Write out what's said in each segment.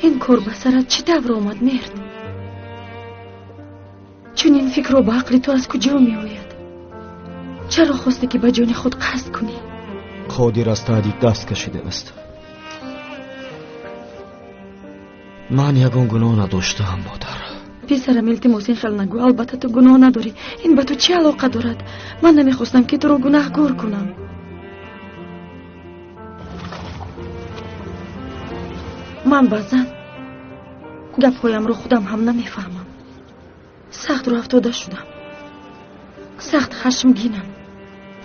این کار به سرت چی دور آمد مرد؟ چون این فکر رو به عقل تو از کجا می آید؟ چرا خواسته که به جان خود قصد کنی؟ قادر از تعدید دست کشیده است. من یگان گناه نداشتم مادر. پسرم التماس این خیال نگو. البته تو گناه نداری. این به تو چه علاقه دارد؟ من نمیخواستم که تو رو گناهگار کنم. من بعضن گپ‌هایم رو خودم هم نمیفهمم. سخت رو افتاده شدم، سخت خشمگینم،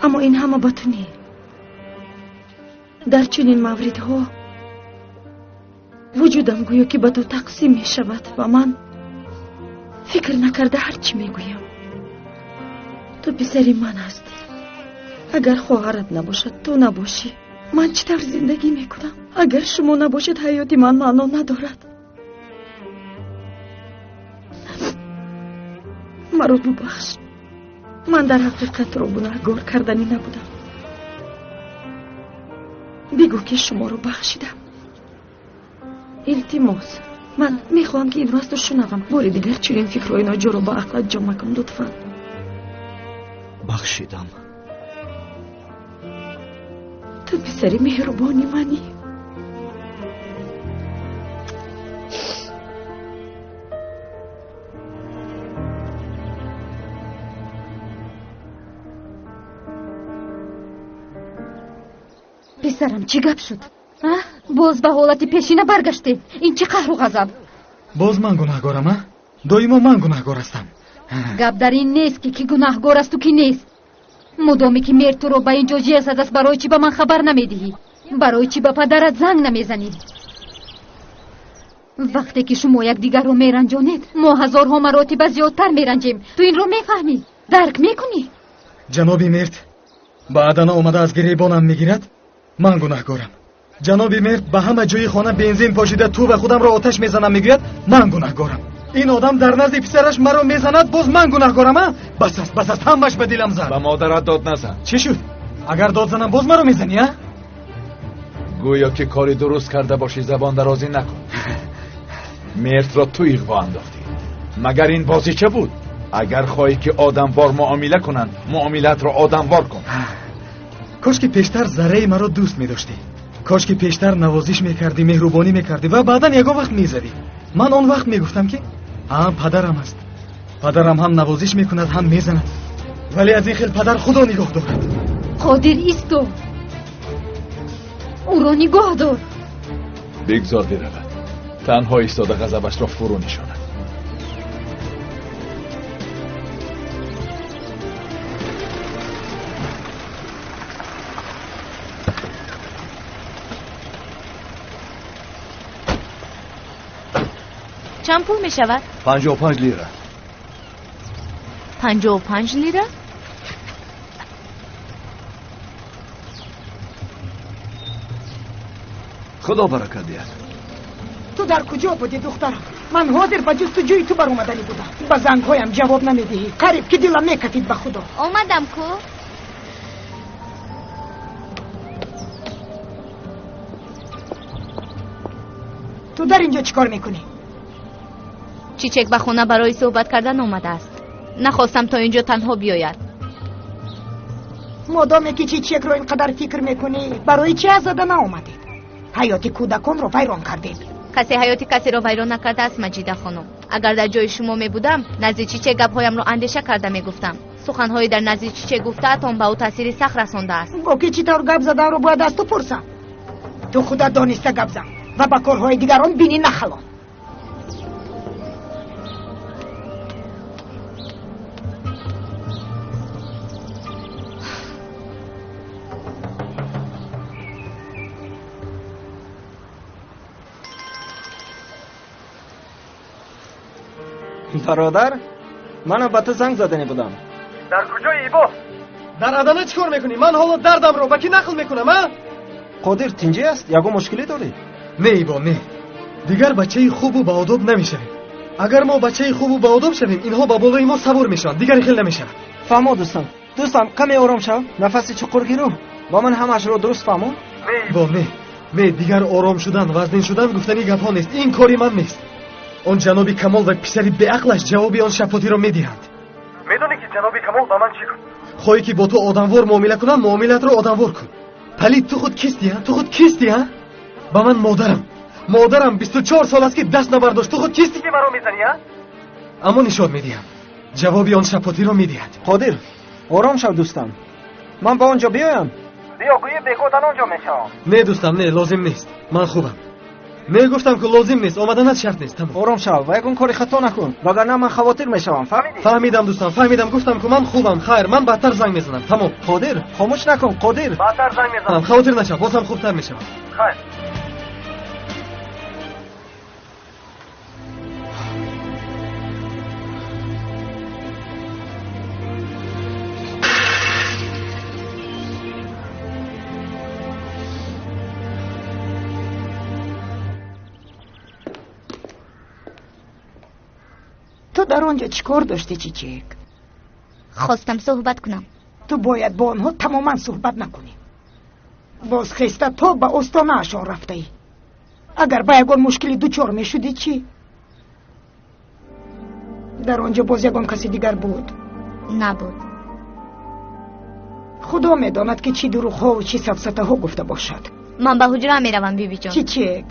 اما این همه به تو نی. در چنین موردها وجودم گویا که به تو تقسیم می شود و من فکر نکرده هرچی می گویم. تو پسری من هستی. اگر خواهرت نباشد، تو نباشی، من چطور زندگی می کنم؟ اگر شما نباشید حیاتی من معنا ندارد. مرا ببخش. من در حقیقت رو گناهگار کردنی نبودم. بگو که شما رو بخشیدم. التماس من میخواهم که این راست رو شنوم. باری دیگر چنین فکرهای ناجور رو با عقلت جمع کن لطفا. بخشیدم. تو پسری مهربانی منی. پسرم چی گپ شد؟ باز به حالت پیشینه برگشتی. این چه قهر و غضب؟ باز من گناهگارم؟ دائما من گناهگار هستم. گپ در این نیست که کی گناهگار است و کی نیست. مدامی که مرد تو رو به اینجا جیسد است، برای چی به من خبر نمیدهی؟ برای چی به پدرت زنگ نمیزنی؟ وقتی که شما یک دیگر رو میرنجانید، ما هزارها مراتب زیادتر میرنجیم. تو این رو میفهمی؟ درک میکنی؟ جنابی مرد بعداً اومده از گریبانم میگیرد. من گناهگارم. جنابی مرد به همه جای خانه بنزین پاشیده تو و خودم را آتش میزنم میگوید من گناهگارم. این آدم در نزد پسرش مرا میزند، باز من گناهگارم؟ بس است همش به دلم زد. به مادرت داد نزن. چی شد؟ اگر داد زنم باز مرا میزنی؟ گویا که کاری درست کرده باشی زبان درازی نکن. مرد را تو اغوا انداختی. مگر این بازی چه بود؟ اگر خواهی که آدم وار معامله کنند، معاملت را آدم وار کن. کاش که پیشتر ذره مرا دوست می‌داشتی. کاش که پیشتر نوازش می‌کردی، مهربانی می‌کردی و بعداً یگان وقت می‌زدی. من آن وقت می‌گفتم که پدرم است. پدرم هم نوازش می‌کند هم می‌زند. ولی از این خیل پدر خدا نگاه دارد. قادر ایستو. او را نگاه دار. بگذار برود. تنها ایستاده غضبش را فرو نشاند. چند پول می شود؟ 55 لیره. 55 لیره؟ خدا برکت دهد. تو در کجا بودی دخترم؟ من حاضر به جستجوی تو بر اومدنی بودم. به زنگهایم جواب نمیدهی. قریب که دلم میکفید به خدا. آمدم کو؟ تو در اینجا چیکار میکنی؟ چیچک به خونه برای صحبت کردن اومده است. نخواستم تا اینجا تنها بیاید. مادامی که چیچک رو اینقدر فکر میکنی، برای چی از زده ناومدید؟ حیات کودکان رو ویران کردید. کسی حیاتی کسی رو ویران نکرده است مجیده خانم. اگر در جای شما می بودم، نزد چیچک گپ‌هایم رو اندیشه کرده میگفتم. سخن‌هایی در نزد چیچک گفته اتون به او تاثیر سخت رسانده است. با کی چطور گپ زدن رو باید از تو پرسم. تو خودت دانسته گپ زن و با کارهای دیگران بینی نخلان. برادر، من به تو زنگ زدنی بودم. در کجایی با؟ در ادانه چیکار میکنی؟ من حالا دردم رو با کی نقل میکنم؟ قادر تنجی است؟ یگو مشکلی داری؟ نه با نه. دیگر بچه خوب و با آداب نمیشویم. اگر ما بچه خوب و با آداب شویم، اینها با بالای ما صبور میشن. دیگر خیلی نمیشن. فهمو دوستم کمی آرام شو. نفس چقور گیرو. با من همش رو درست فهمو؟ با نه. نه دیگر آرام شدن وزن شدن گفتنی گپ‌ها نیست. این کاری من نیست. آن جناب کمال و پسری به عقلش جوابی آن شفاتی را میدهند. میدونی که جناب کمال با من چی کن؟ خواهی که با تو آدموار معامله کنم، معاملت را آدموار کن. پلید تو خود کیستی ها؟ تو خود کیستی ها؟ با من مادرم 24 سال است که دست نبرداشت. تو خود کیستی که مرا میزنی ها؟ اما نشان میدیم جوابی آن شفاتی را میدهد. قادر آرام شو دوستم، من با آنجا بیایم. بیا گویی بخودن آنجا میشم. نه دوستم نه، لازم نیست، من خوبم. نه گفتم که لازم نیست، آمدنت شرط نیست. تمام. آرام شو و یکون کاری خطا نکن وگرنه من خواطر میشوم. فهمیدم دوستم، فهمیدم. گفتم که من خوبم. خیر من بدتر زنگ میزنم. تمام. قادر خاموش نکن. قادر بدتر زنگ میزنم. خاطر نشو، بازم خوبتر میشم. خیر. تو در آنجا چیکار داشتی چیچک؟ خواستم صحبت کنم. تو باید با آنها تماما صحبت نکنی. باز خسته تو به استانه اشان رفته ای. اگر با یگان مشکلی دوچار می شدی چی؟ در آنجا باز یگان کسی دیگر بود؟ نبود. خدا میداند که چی دروغ ها و چی سفسطه ها گفته باشد. من به حجره می روم بیبی جان. چیچک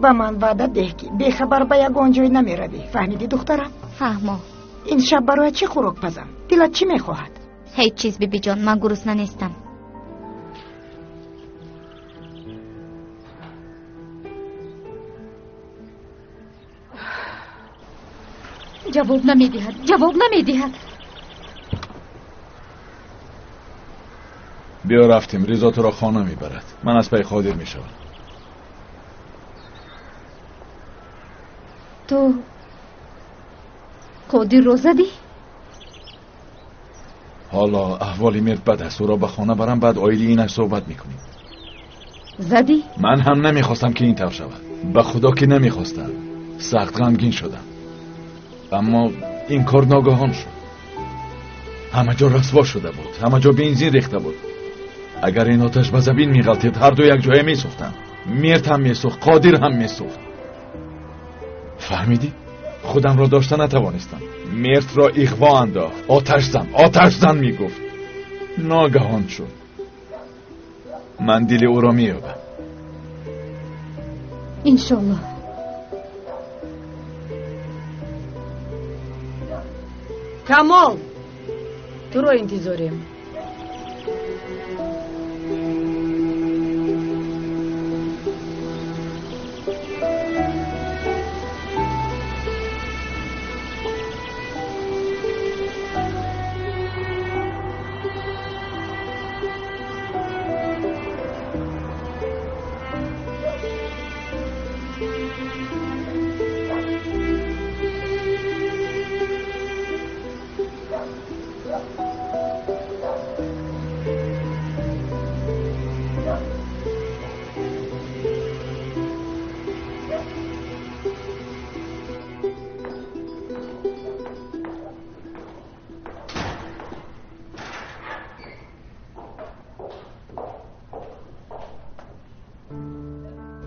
با من وعده ده که بخبر به یگان جای نمی روی. فهمیدی دخترم؟ فهمم. این شب برای چی خوراک پزم؟ دلت چی میخواهد؟ هیچ چیز بیبی جان، من گرسنه نیستم. جواب نمیدهد. بیا رفتیم. رضا تو را خانه میبرد. من از پی قادر میشوم. تو قادر رو زدی؟ حالا احوالی مرد بد است. او را به خانه برم، بعد آیلی اینش صحبت میکنیم. زدی؟ من هم نمیخواستم که این طور شود. به خدا که نمیخواستم. سخت غمگین شدم. اما این کار ناگهان شد. همه جا رسوا شده بود. همه جا بنزین ریخته بود. اگر این آتش به زمین میغلطید هر دو یک جای میسوختم. مرد هم میسوخت، قادر هم میسوخت. فهمیدی؟ خودم را داشته نتوانستم. مرد را اغوا انداخت. آتش زن میگفت. ناگهان شد. من دل او را مییابم. انشالله. کمال تو رو انتظاریم.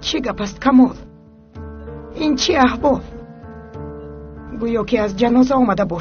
چه گپ است کمال؟ این چه احوال؟ گویا که از جنازه آمده باش.